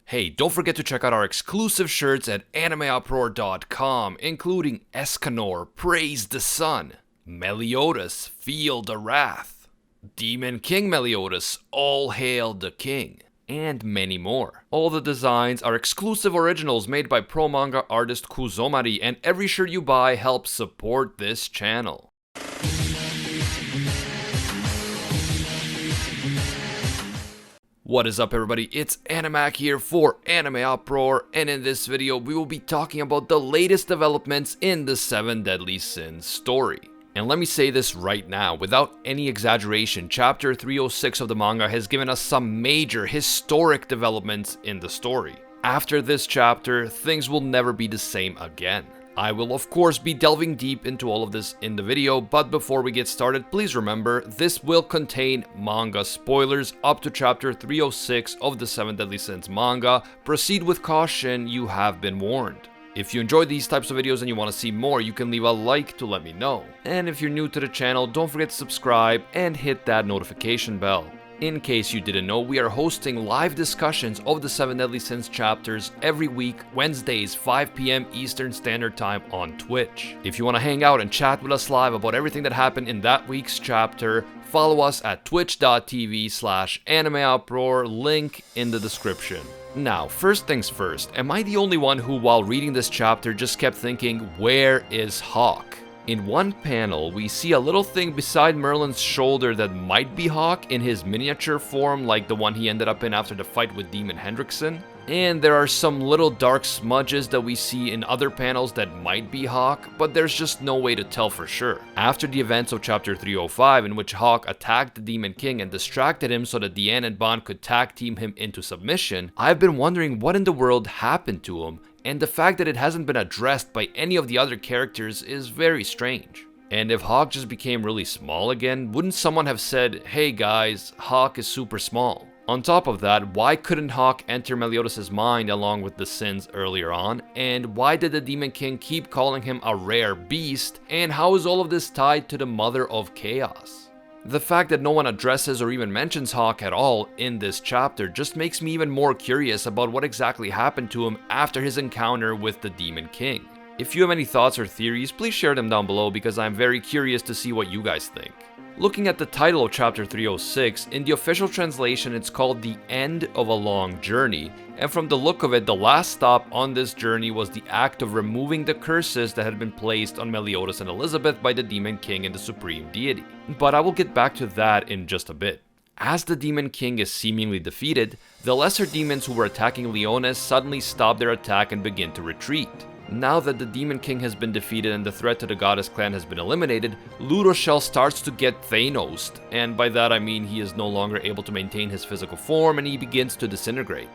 Hey, don't forget to check out our exclusive shirts at AnimeUproar.com, including Escanor, Praise the Sun, Meliodas, Feel the Wrath, Demon King Meliodas, All Hail the King, and many more. All the designs are exclusive originals made by pro manga artist Kuzomari, and every shirt you buy helps support this channel. What is up, everybody? It's Animac here for AnimeUproar, and in this video we will be talking about the latest developments in the 7 Deadly Sins story. And let me say this right now, without any exaggeration, chapter 306 of the manga has given us some major historic developments in the story. After this chapter, things will never be the same again. I will of course be delving deep into all of this in the video, but before we get started, please remember this will contain manga spoilers up to chapter 306 of the 7 Deadly Sins manga. Proceed with caution, you have been warned. If you enjoy these types of videos and you want to see more, you can leave a like to let me know. And if you're new to the channel, don't forget to subscribe and hit that notification bell. In case you didn't know, we are hosting live discussions of the 7 Deadly Sins chapters every week, Wednesdays, 5 PM Eastern Standard Time on Twitch. If you want to hang out and chat with us live about everything that happened in that week's chapter, follow us at twitch.tv/AnimeUproar, link in the description. Now, first things first, am I the only one who, while reading this chapter, just kept thinking, where is Hawk? In one panel, we see a little thing beside Merlin's shoulder that might be Hawk in his miniature form, like the one he ended up in after the fight with Demon Hendrickson. And there are some little dark smudges that we see in other panels that might be Hawk, but there's just no way to tell for sure. After the events of chapter 305, in which Hawk attacked the Demon King and distracted him so that Diane and Bond could tag team him into submission, I've been wondering what in the world happened to him, and the fact that it hasn't been addressed by any of the other characters is very strange. And if Hawk just became really small again, wouldn't someone have said, hey guys, Hawk is super small? On top of that, why couldn't Hawk enter Meliodas' mind along with the Sins earlier on? And why did the Demon King keep calling him a rare beast? And how is all of this tied to the Mother of Chaos? The fact that no one addresses or even mentions Hawk at all in this chapter just makes me even more curious about what exactly happened to him after his encounter with the Demon King. If you have any thoughts or theories, please share them down below because I'm very curious to see what you guys think. Looking at the title of chapter 306, in the official translation it's called The End of a Long Journey, and from the look of it, the last stop on this journey was the act of removing the curses that had been placed on Meliodas and Elizabeth by the Demon King and the Supreme Deity. But I will get back to that in just a bit. As the Demon King is seemingly defeated, the lesser demons who were attacking Leones suddenly stop their attack and begin to retreat. Now that the Demon King has been defeated and the threat to the Goddess clan has been eliminated, Ludoshel starts to get Thanos'd, and by that I mean he is no longer able to maintain his physical form and he begins to disintegrate.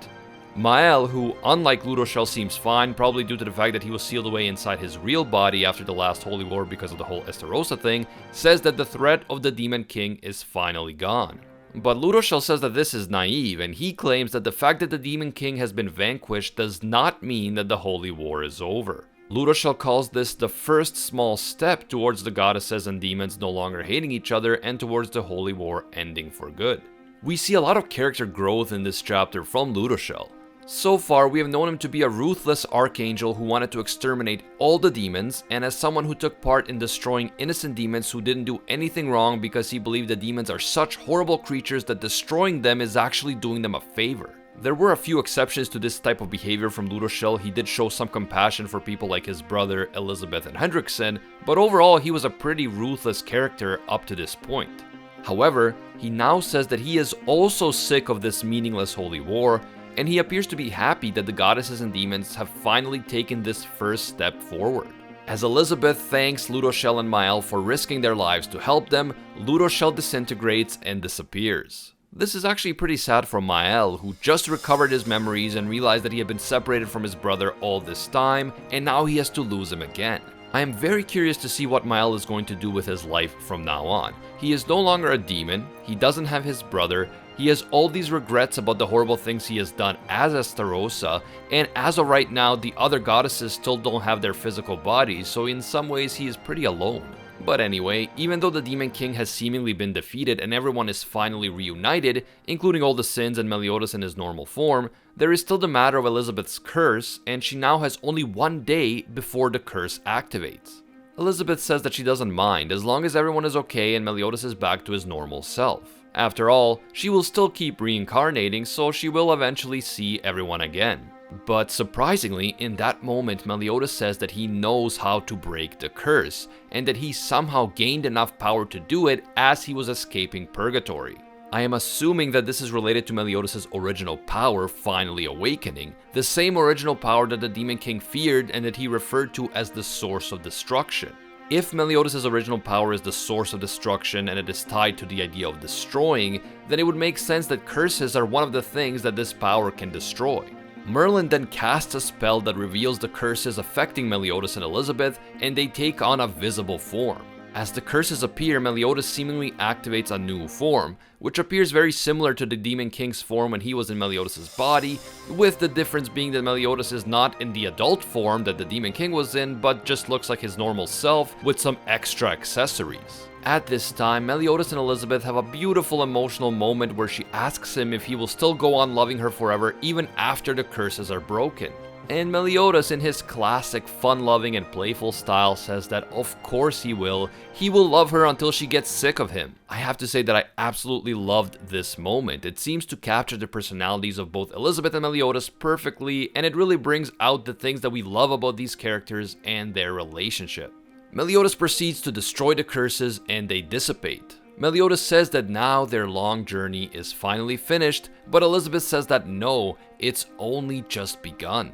Mael, who unlike Ludoshel seems fine, probably due to the fact that he was sealed away inside his real body after the last Holy War because of the whole Estarossa thing, says that the threat of the Demon King is finally gone. But Ludoshel says that this is naive, and he claims that the fact that the Demon King has been vanquished does not mean that the Holy War is over. Ludoshel calls this the first small step towards the goddesses and demons no longer hating each other and towards the Holy War ending for good. We see a lot of character growth in this chapter from Ludoshel. So far, we have known him to be a ruthless archangel who wanted to exterminate all the demons, and as someone who took part in destroying innocent demons who didn't do anything wrong because he believed the demons are such horrible creatures that destroying them is actually doing them a favor. There were a few exceptions to this type of behavior from Ludoshel. He did show some compassion for people like his brother, Elizabeth and Hendrickson, but overall he was a pretty ruthless character up to this point. However, he now says that he is also sick of this meaningless holy war, and he appears to be happy that the goddesses and demons have finally taken this first step forward. As Elizabeth thanks Ludoshel and Mael for risking their lives to help them, Ludoshel disintegrates and disappears. This is actually pretty sad for Mael, who just recovered his memories and realized that he had been separated from his brother all this time, and now he has to lose him again. I am very curious to see what Mael is going to do with his life from now on. He is no longer a demon, he doesn't have his brother, he has all these regrets about the horrible things he has done as Estarossa, and as of right now, the other goddesses still don't have their physical bodies, so in some ways he is pretty alone. But anyway, even though the Demon King has seemingly been defeated and everyone is finally reunited, including all the Sins and Meliodas in his normal form, there is still the matter of Elizabeth's curse, and she now has only 1 day before the curse activates. Elizabeth says that she doesn't mind as long as everyone is okay and Meliodas is back to his normal self. After all, she will still keep reincarnating, so she will eventually see everyone again. But surprisingly, in that moment, Meliodas says that he knows how to break the curse, and that he somehow gained enough power to do it as he was escaping purgatory. I am assuming that this is related to Meliodas' original power finally awakening, the same original power that the Demon King feared and that he referred to as the source of destruction. If Meliodas' original power is the source of destruction and it is tied to the idea of destroying, then it would make sense that curses are one of the things that this power can destroy. Merlin then casts a spell that reveals the curses affecting Meliodas and Elizabeth, and they take on a visible form. As the curses appear, Meliodas seemingly activates a new form, which appears very similar to the Demon King's form when he was in Meliodas' body, with the difference being that Meliodas is not in the adult form that the Demon King was in, but just looks like his normal self with some extra accessories. At this time, Meliodas and Elizabeth have a beautiful emotional moment where she asks him if he will still go on loving her forever even after the curses are broken. And Meliodas, in his classic fun-loving and playful style, says that of course he will love her until she gets sick of him. I have to say that I absolutely loved this moment. It seems to capture the personalities of both Elizabeth and Meliodas perfectly, and it really brings out the things that we love about these characters and their relationship. Meliodas proceeds to destroy the curses and they dissipate. Meliodas says that now their long journey is finally finished, but Elizabeth says that no, it's only just begun.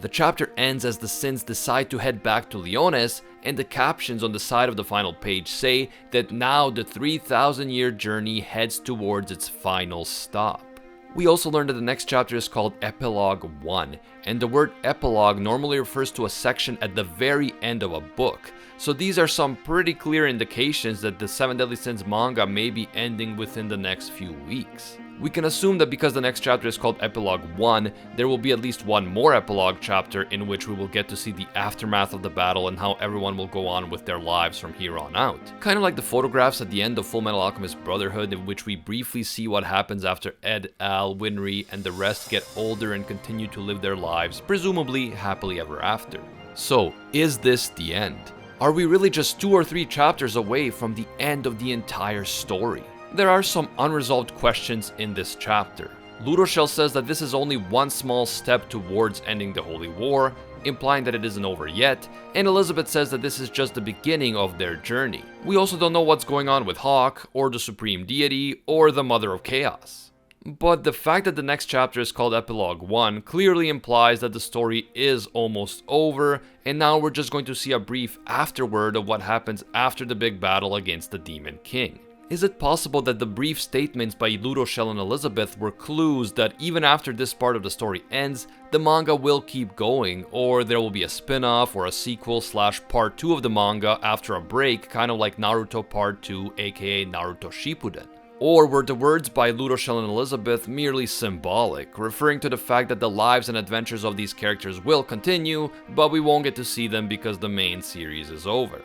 The chapter ends as the Sins decide to head back to Leones, and the captions on the side of the final page say that now the 3,000-year journey heads towards its final stop. We also learned that the next chapter is called Epilogue 1, and the word epilogue normally refers to a section at the very end of a book, so these are some pretty clear indications that the Seven Deadly Sins manga may be ending within the next few weeks. We can assume that because the next chapter is called Epilogue 1, there will be at least one more epilogue chapter in which we will get to see the aftermath of the battle and how everyone will go on with their lives from here on out. Kind of like the photographs at the end of Fullmetal Alchemist Brotherhood, in which we briefly see what happens after Ed, Al, Winry, and the rest get older and continue to live their lives, presumably happily ever after. So, is this the end? Are we really just 2 or 3 chapters away from the end of the entire story? There are some unresolved questions in this chapter. Ludoshel says that this is only one small step towards ending the Holy War, implying that it isn't over yet, and Elizabeth says that this is just the beginning of their journey. We also don't know what's going on with Hawk, or the Supreme Deity, or the Mother of Chaos. But the fact that the next chapter is called Epilogue 1 clearly implies that the story is almost over, and now we're just going to see a brief afterword of what happens after the big battle against the Demon King. Is it possible that the brief statements by Ludoshel and Elizabeth were clues that even after this part of the story ends, the manga will keep going, or there will be a spin-off or a sequel / part 2 of the manga after a break, kind of like Naruto Part 2 aka Naruto Shippuden? Or were the words by Ludoshel and Elizabeth merely symbolic, referring to the fact that the lives and adventures of these characters will continue, but we won't get to see them because the main series is over?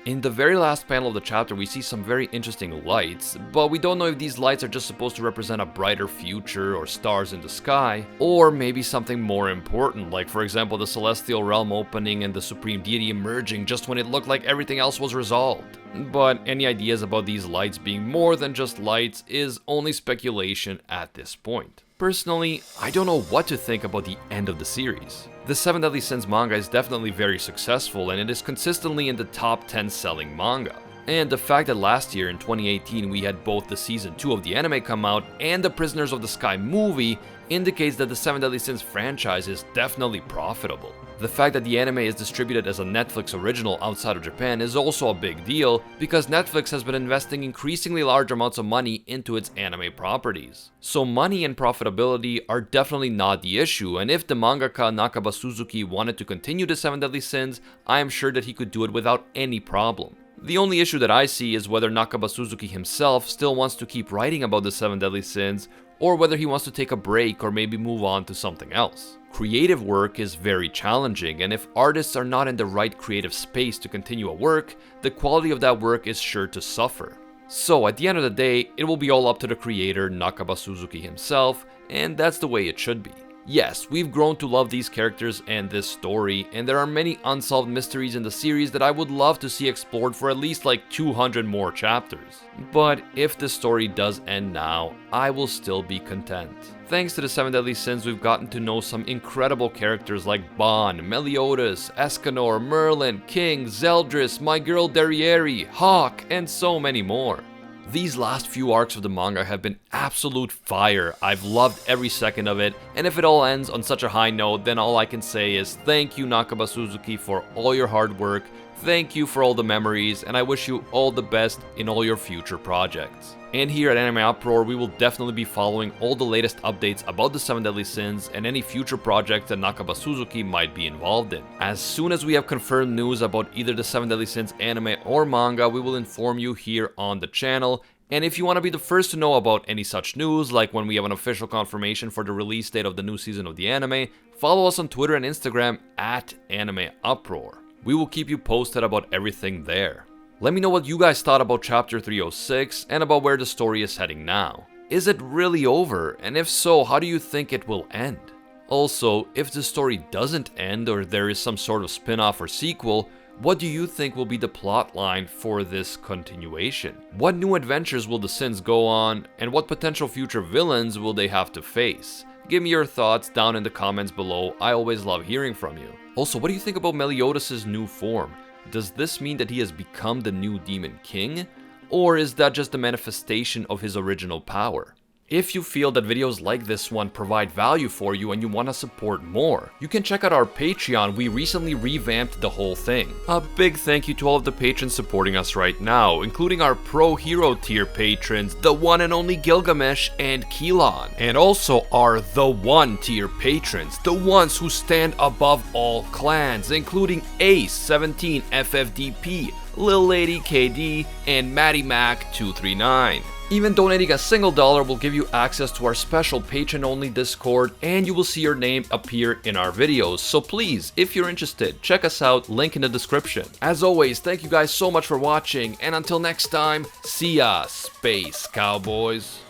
In the very last panel of the chapter, we see some very interesting lights, but we don't know if these lights are just supposed to represent a brighter future or stars in the sky, or maybe something more important, like for example the Celestial Realm opening and the Supreme Deity emerging just when it looked like everything else was resolved. But any ideas about these lights being more than just lights is only speculation at this point. Personally, I don't know what to think about the end of the series. The Seven Deadly Sins manga is definitely very successful, and it is consistently in the top 10 selling manga. And the fact that last year in 2018 we had both the season 2 of the anime come out and the Prisoners of the Sky movie indicates that the Seven Deadly Sins franchise is definitely profitable. The fact that the anime is distributed as a Netflix original outside of Japan is also a big deal, because Netflix has been investing increasingly large amounts of money into its anime properties. So money and profitability are definitely not the issue, and if the mangaka Nakaba Suzuki wanted to continue the Seven Deadly Sins, I am sure that he could do it without any problem. The only issue that I see is whether Nakaba Suzuki himself still wants to keep writing about the Seven Deadly Sins, or whether he wants to take a break or maybe move on to something else. Creative work is very challenging, and if artists are not in the right creative space to continue a work, the quality of that work is sure to suffer. So at the end of the day, it will be all up to the creator, Nakaba Suzuki himself, and that's the way it should be. Yes, we've grown to love these characters and this story, and there are many unsolved mysteries in the series that I would love to see explored for at least like 200 more chapters. But if the story does end now, I will still be content. Thanks to the 7 Deadly Sins, we've gotten to know some incredible characters like Bon, Meliodas, Escanor, Merlin, King, Zeldris, my girl Derriere, Hawk, and so many more. These last few arcs of the manga have been absolute fire. I've loved every second of it, and if it all ends on such a high note, then all I can say is thank you, Nakaba Suzuki, for all your hard work, thank you for all the memories, and I wish you all the best in all your future projects. And here at AnimeUproar, we will definitely be following all the latest updates about the 7 Deadly Sins and any future projects that Nakaba Suzuki might be involved in. As soon as we have confirmed news about either the 7 Deadly Sins anime or manga, we will inform you here on the channel. And if you want to be the first to know about any such news, like when we have an official confirmation for the release date of the new season of the anime, follow us on Twitter and Instagram at AnimeUproar. We will keep you posted about everything there. Let me know what you guys thought about chapter 306 and about where the story is heading now. Is it really over? And if so, how do you think it will end? Also, if the story doesn't end or there is some sort of spin-off or sequel, what do you think will be the plot line for this continuation? What new adventures will the Sins go on, and what potential future villains will they have to face? Give me your thoughts down in the comments below. I always love hearing from you. Also, what do you think about Meliodas' new form? Does this mean that he has become the new Demon King? Or is that just the manifestation of his original power? If you feel that videos like this one provide value for you and you want to support more, you can check out our Patreon. We recently revamped the whole thing. A big thank you to all of the patrons supporting us right now, including our Pro Hero tier patrons, the one and only Gilgamesh and Keelan, and also our The One tier patrons, the ones who stand above all clans, including Ace 17 FFDP, Lil Lady KD, and Maddie Mac 239. Even donating a single dollar will give you access to our special patron-only Discord, and you will see your name appear in our videos. So please, if you're interested, check us out, link in the description. As always, thank you guys so much for watching, and until next time, see ya, Space Cowboys.